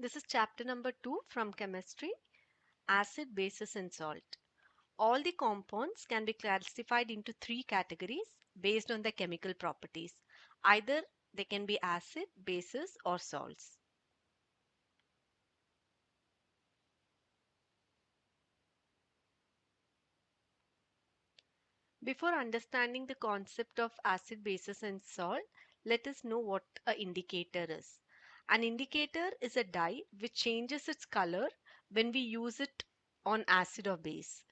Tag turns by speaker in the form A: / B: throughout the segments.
A: This is chapter number 2 from chemistry, acid, bases and salt. All the compounds can be classified into three categories based on their chemical properties. Either they can be acid, bases or salts. Before understanding the concept of acid, bases and salt, let us know what an indicator is. An indicator is a dye which changes its color when we use it on acid or base.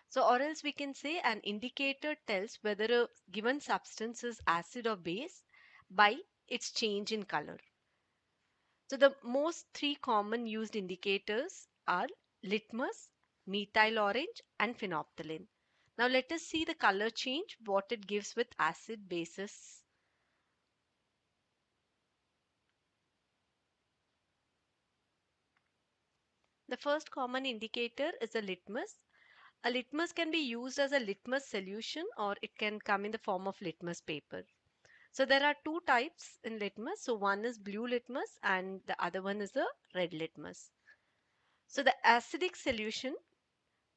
A: So, or else we can say an indicator tells whether a given substance is acid or base by its change in color. So, the most three common used indicators are litmus, methyl orange, and phenolphthalein. Now, let us see the color change, what it gives with acid, bases. The first common indicator is a litmus. A litmus can be used as a litmus solution or it can come in the form of litmus paper. So there are two types in litmus. So one is blue litmus and the other one is a red litmus. So the acidic solution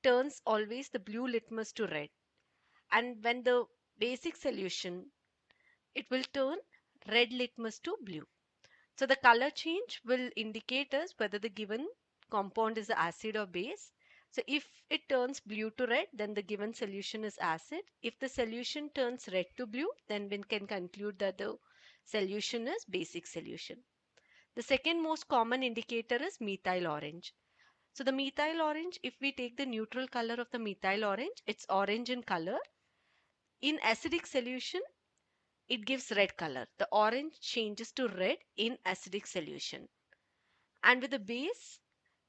A: turns always the blue litmus to red. And when the basic solution, it will turn red litmus to blue. So the color change will indicate us whether the given compound is acid or base. So if it turns blue to red, then the given solution is acid. If the solution turns red to blue, then we can conclude that the solution is basic solution. The second most common indicator is methyl orange. So the methyl orange, if we take the neutral color of the methyl orange, it's orange in color. In acidic solution, it gives red color. The orange changes to red in acidic solution. And with the base,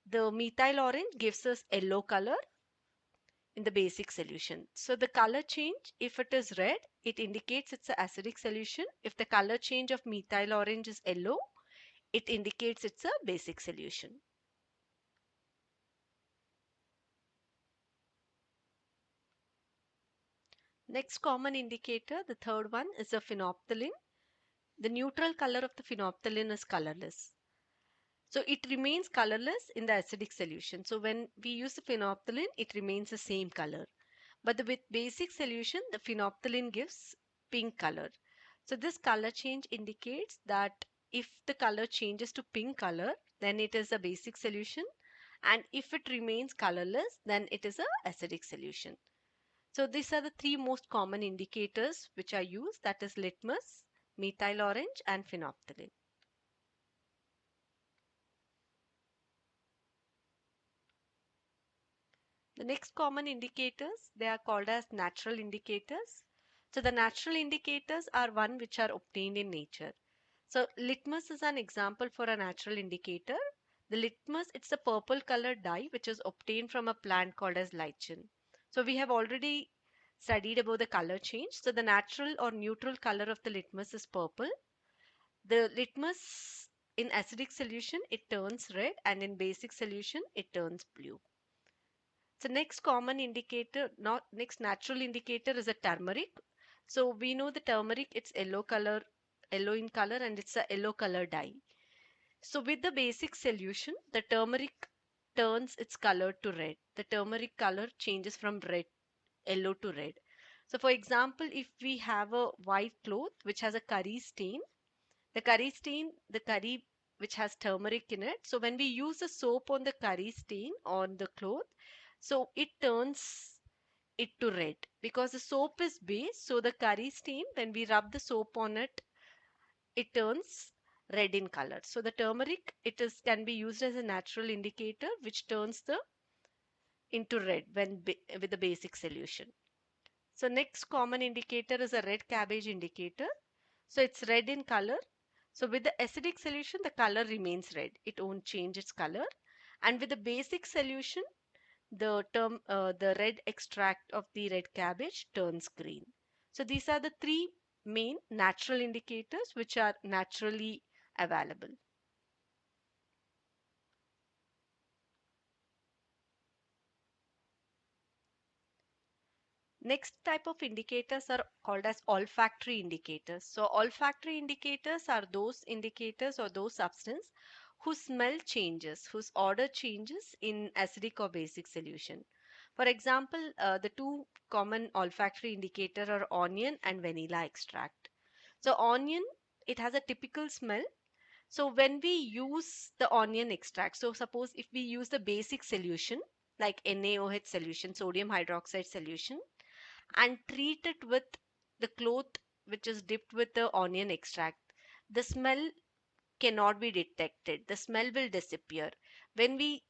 A: the methyl orange gives us yellow color in the basic solution. So the color change, if it is red, it indicates it's an acidic solution. If the color change of methyl orange is yellow, it indicates it's a basic solution. Next common indicator, the third one, is a phenolphthalein. The neutral color of the phenolphthalein is colorless. So it remains colorless in the acidic solution. So when we use the phenolphthalein, it remains the same color. But with basic solution, the phenolphthalein gives pink color. So this color change indicates that if the color changes to pink color, then it is a basic solution. And if it remains colorless, then it is a acidic solution. So these are the three most common indicators which are used, that is litmus, methyl orange and phenolphthalein. The next common indicators, they are called as natural indicators. So the natural indicators are one which are obtained in nature. So litmus is an example for a natural indicator. The litmus, it's a purple colored dye which is obtained from a plant called as lichen. So we have already studied about the color change. So the natural or neutral color of the litmus is purple. The litmus in acidic solution, it turns red and in basic solution, it turns blue. So next common indicator, not next natural indicator is a turmeric. So we know the turmeric, it's yellow color, yellow in color and it's a yellow color dye. So with the basic solution, the turmeric turns its color to red. The turmeric color changes from red, yellow to red. So for example, if we have a white cloth which has a curry stain, the curry which has turmeric in it. So when we use the soap on the curry stain on the cloth, so it turns it to red because the soap is base. So the curry stain, when we rub the soap on it, it turns red in color. So the turmeric, it is can be used as a natural indicator which turns the into red when with the basic solution. So next common indicator is a red cabbage indicator. So it's red in color. So with the acidic solution, the color remains red. It won't change its color. And with the basic solution, the red extract of the red cabbage turns green. So these are the three main natural indicators which are naturally available. Next type of indicators are called as olfactory indicators. So olfactory indicators are those indicators or those substances whose smell changes, whose order changes in acidic or basic solution. For example, the two common olfactory indicator are onion and vanilla extract. So onion, it has a typical smell. So when we use the onion extract, so suppose if we use the basic solution like NaOH solution, sodium hydroxide solution, and treat it with the cloth which is dipped with the onion extract, the smell cannot be detected. The smell will disappear. When we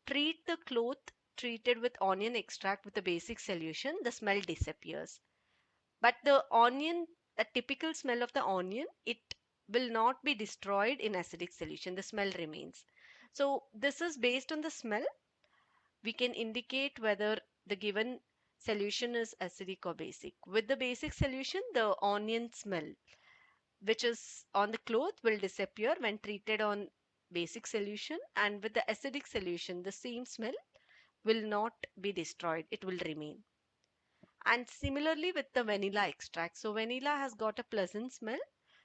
A: treat the cloth treated with onion extract with the basic solution, the smell disappears. But the onion, a typical smell of the onion, it will not be destroyed in acidic solution. The smell remains. So this is based on the smell. We can indicate whether the given solution is acidic or basic. With the basic solution, the onion smell, which is on the cloth, will disappear when treated on basic solution, and with the acidic solution, the same smell will not be destroyed, it will remain. And similarly with the vanilla extract, so vanilla has got a pleasant smell,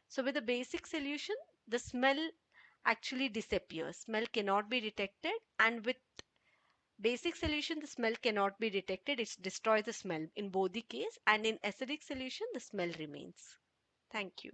A: so with the basic solution the smell actually disappears, smell cannot be detected, and with basic solution the smell cannot be detected, it destroys the smell in both the case, and in acidic solution the smell remains. Thank you.